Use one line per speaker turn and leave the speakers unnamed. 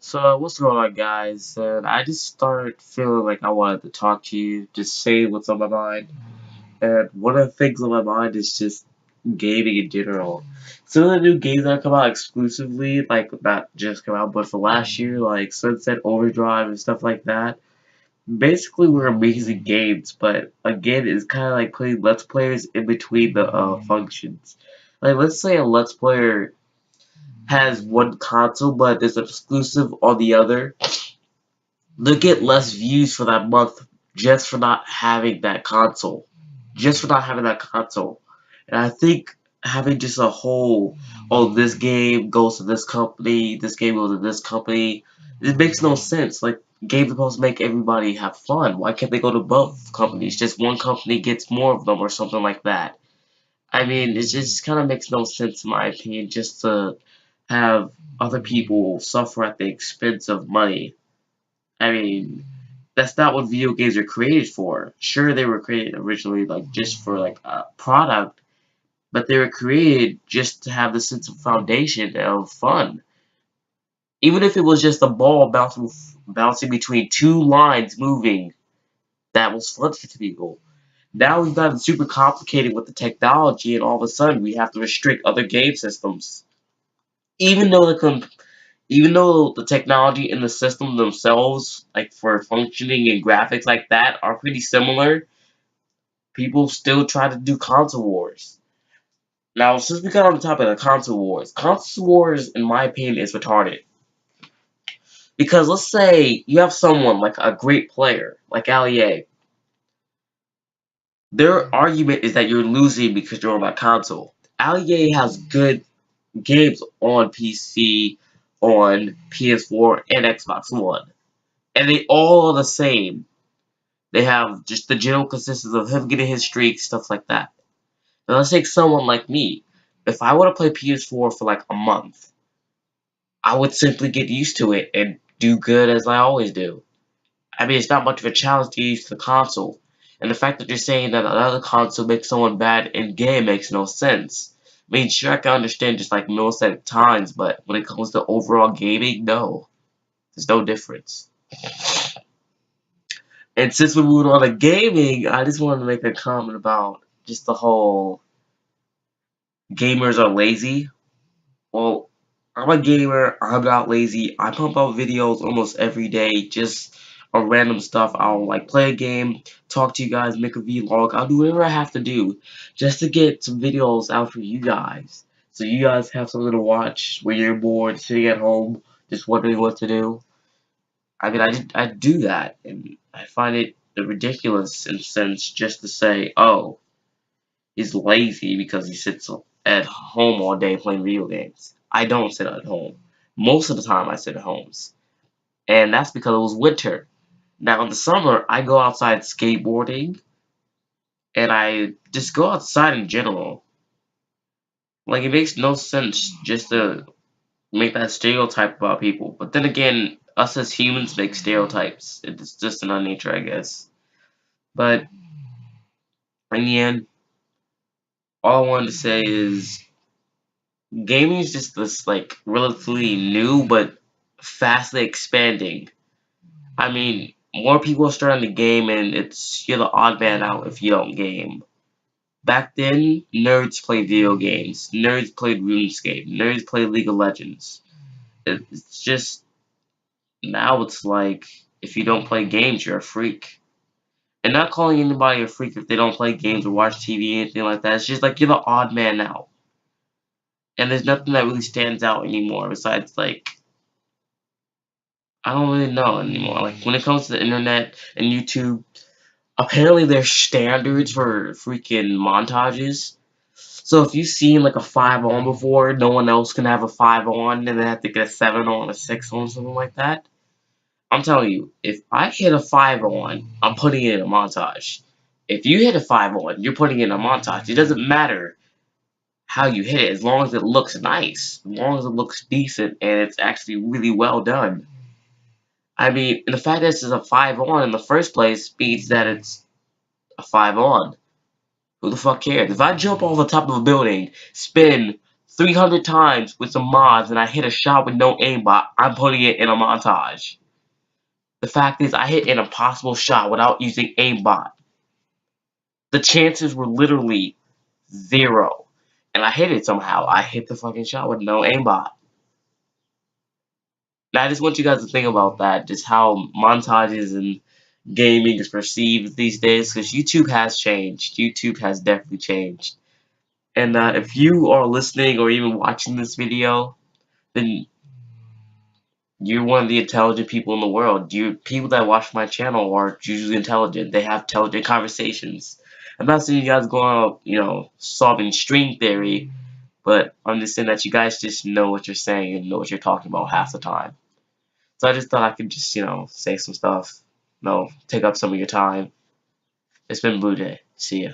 So, what's going on, guys? And I just started feeling like I wanted to talk to you, just say what's on my mind. And one of the things on my mind is just gaming in general. Some of the new games that come out exclusively, like not just come out, but for last year, like Sunset Overdrive and stuff like that, basically were amazing games. But again, it's kind of like putting Let's Players in between the functions. Like, let's say a Let's Player has one console, but is exclusive on the other. They'll get less views for that month just for not having that console. Just for not having that console. And I think having just a whole, oh, this game goes to this company, this game goes to this company, it makes no sense. Like, games are supposed to make everybody have fun. Why can't they go to both companies? Just one company gets more of them or something like that. I mean, it just kind of makes no sense in my opinion just to have other people suffer at the expense of money. I mean, that's not what video games are created for. Sure, they were created originally like just for like a product, but they were created just to have the sense of foundation of fun. Even if it was just a ball bouncing between two lines moving, that was fun for people. Now we've gotten super complicated with the technology, and all of a sudden we have to restrict other game systems. Even though even though the technology in the system themselves, like for functioning and graphics like that, are pretty similar, people still try to do console wars. Now, since we got on the topic of console wars, in my opinion, is retarded. Because let's say you have someone like a great player, like Ali. Their argument is that you're losing because you're on that console. Ali has good games on PC, on PS4, and Xbox One. And they all are the same. They have just the general consistency of him getting his streaks, stuff like that. Now let's take someone like me. If I were to play PS4 for like a month, I would simply get used to it and do good as I always do. I mean, it's not much of a challenge to get used to the console. And the fact that you're saying that another console makes someone bad in game makes no sense. I mean, sure, I can understand just like millisecond times, but when it comes to overall gaming, no. There's no difference. And since we moved on to gaming, I just wanted to make a comment about just the whole gamers are lazy. Well, I'm a gamer, I'm not lazy. I pump out videos almost every day, just on random stuff. I'll like play a game, talk to you guys, make a vlog. I'll do whatever I have to do just to get some videos out for you guys. So you guys have something to watch when you're bored, sitting at home, just wondering what to do. I mean, I do that, and I find it ridiculous in a sense just to say, oh, he's lazy because he sits at home all day playing video games. I don't sit at home. Most of the time I sit at homes. And that's because it was winter. Now in the summer, I go outside skateboarding, and I just go outside in general. Like, it makes no sense just to make that stereotype about people. But then again, us as humans make stereotypes. It's just in our nature, I guess. But in the end, all I wanted to say is gaming is just this like relatively new but fastly expanding. I mean, more people are starting to game, and you're the odd man out if you don't game. Back then, nerds played video games. Nerds played RuneScape. Nerds played League of Legends. It's just now it's like if you don't play games, you're a freak. And not calling anybody a freak if they don't play games or watch TV or anything like that. It's just like you're the odd man out. And there's nothing that really stands out anymore besides like I don't really know anymore. Like when it comes to the internet and YouTube, apparently there's standards for freaking montages. So if you've seen like a 5 on before, no one else can have a 5 on and they have to get a 7 on, a 6 on, something like that. I'm telling you, if I hit a 5 on, I'm putting it in a montage. If you hit a 5 on, you're putting it in a montage. It doesn't matter how you hit it, as long as it looks nice, as long as it looks decent and it's actually really well done. I mean, the fact that this is a 5 on in the first place means that it's a 5 on. Who the fuck cares? If I jump off the top of a building, spin 300 times with some mods and I hit a shot with no aimbot, I'm putting it in a montage. The fact is, I hit an impossible shot without using aimbot. The chances were literally 0. And I hit it somehow. I hit the fucking shot with no aimbot. Now, I just want you guys to think about that, just how montages and gaming is perceived these days, because YouTube has changed. YouTube has definitely changed. And if you are listening or even watching this video, then you're one of the intelligent people in the world. People that watch my channel are usually intelligent. They have intelligent conversations. I'm not saying you guys go out, solving string theory, but I'm just saying that you guys just know what you're saying and know what you're talking about half the time. So I just thought I could just, say some stuff, take up some of your time. It's been blu-j. See ya.